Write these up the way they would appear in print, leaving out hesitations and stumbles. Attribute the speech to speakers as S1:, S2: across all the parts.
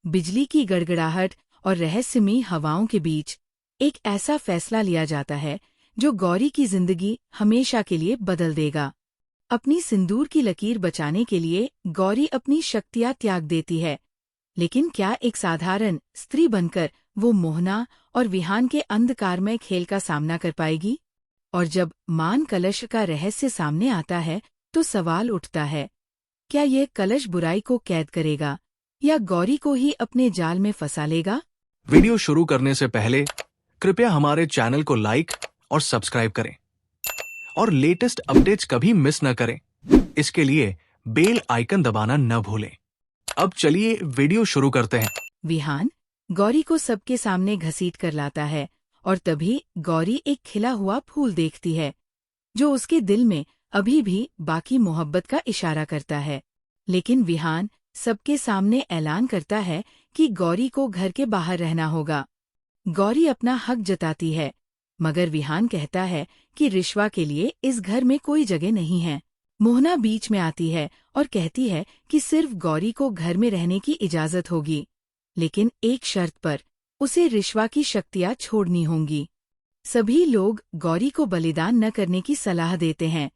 S1: बिजली की गड़गड़ाहट और रहस्यमयी हवाओं के बीच एक ऐसा फैसला लिया जाता है जो गौरी की जिंदगी हमेशा के लिए बदल देगा। अपनी सिंदूर की लकीर बचाने के लिए गौरी अपनी शक्तियां त्याग देती है, लेकिन क्या एक साधारण स्त्री बनकर वो मोहना और विहान के अंधकारमय खेल का सामना कर पाएगी? और जब मान कलश का रहस्य सामने आता है तो सवाल उठता है, क्या यह कलश बुराई को कैद करेगा या गौरी को ही अपने जाल में फंसा लेगा?
S2: वीडियो शुरू करने से पहले कृपया हमारे चैनल को लाइक और सब्सक्राइब करें और लेटेस्ट अपडेट्स कभी मिस न करें। इसके लिए बेल आइकन दबाना न भूलें। अब चलिए वीडियो शुरू करते हैं।
S1: विहान गौरी को सबके सामने घसीट कर लाता है और तभी गौरी एक खिला हुआ फूल देखती है जो उसके दिल में अभी भी बाकी मोहब्बत का इशारा करता है। लेकिन विहान सबके सामने ऐलान करता है कि गौरी को घर के बाहर रहना होगा। गौरी अपना हक जताती है, मगर विहान कहता है कि रिश्वा के लिए इस घर में कोई जगह नहीं है। मोहना बीच में आती है और कहती है कि सिर्फ गौरी को घर में रहने की इजाजत होगी, लेकिन एक शर्त पर, उसे रिश्वा की शक्तियां छोड़नी होंगी। सभी लोग गौरी को बलिदान न करने की सलाह देते हैं,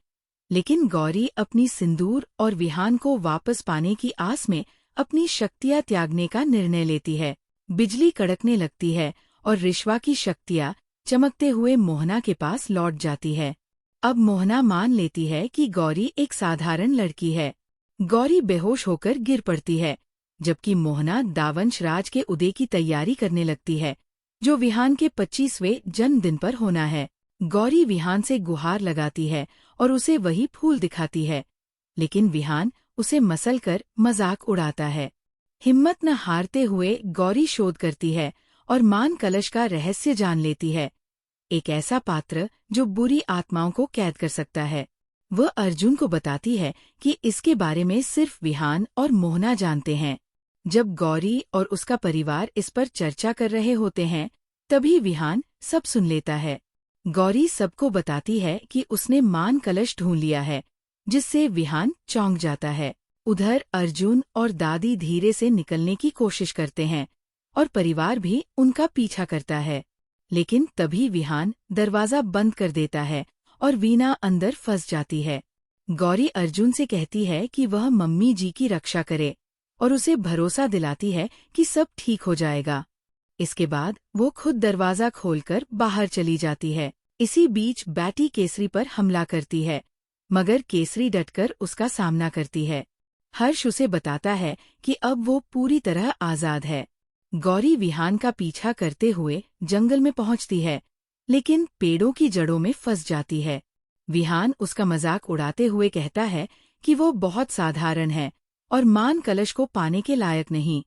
S1: लेकिन गौरी अपनी सिंदूर और विहान को वापस पाने की आस में अपनी शक्तियां त्यागने का निर्णय लेती है। बिजली कड़कने लगती है और रिश्वा की शक्तियां चमकते हुए मोहना के पास लौट जाती है। अब मोहना मान लेती है कि गौरी एक साधारण लड़की है। गौरी बेहोश होकर गिर पड़ती है, जबकि मोहना दावंश राज के उदय की तैयारी करने लगती है, जो विहान के 25वें जन्मदिन पर होना है। गौरी विहान से गुहार लगाती है और उसे वही फूल दिखाती है, लेकिन विहान उसे मसल कर मजाक उड़ाता है। हिम्मत न हारते हुए गौरी शोध करती है और मान कलश का रहस्य जान लेती है, एक ऐसा पात्र जो बुरी आत्माओं को कैद कर सकता है। वह अर्जुन को बताती है कि इसके बारे में सिर्फ विहान और मोहना जानते हैं। जब गौरी और उसका परिवार इस पर चर्चा कर रहे होते हैं, तभी विहान सब सुन लेता है। गौरी सबको बताती है कि उसने मान कलश ढूंढ लिया है, जिससे विहान चौंक जाता है। उधर अर्जुन और दादी धीरे से निकलने की कोशिश करते हैं और परिवार भी उनका पीछा करता है, लेकिन तभी विहान दरवाजा बंद कर देता है और वीणा अंदर फंस जाती है। गौरी अर्जुन से कहती है कि वह मम्मी जी की रक्षा करे और उसे भरोसा दिलाती है कि सब ठीक हो जाएगा। इसके बाद वो खुद दरवाजा खोलकर बाहर चली जाती है। इसी बीच बैटी केसरी पर हमला करती है, मगर केसरी डटकर उसका सामना करती है। हर्ष उसे बताता है कि अब वो पूरी तरह आजाद है। गौरी विहान का पीछा करते हुए जंगल में पहुंचती है, लेकिन पेड़ों की जड़ों में फंस जाती है। विहान उसका मजाक उड़ाते हुए कहता है कि वो बहुत साधारण है और मान कलश को पाने के लायक नहीं।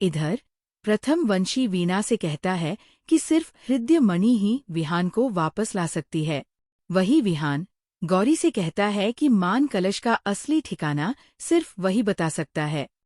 S1: इधर प्रथम वंशी वीणा से कहता है कि सिर्फ हृदय मणि ही विहान को वापस ला सकती है। वही विहान गौरी से कहता है कि मान कलश का असली ठिकाना सिर्फ वही बता सकता है।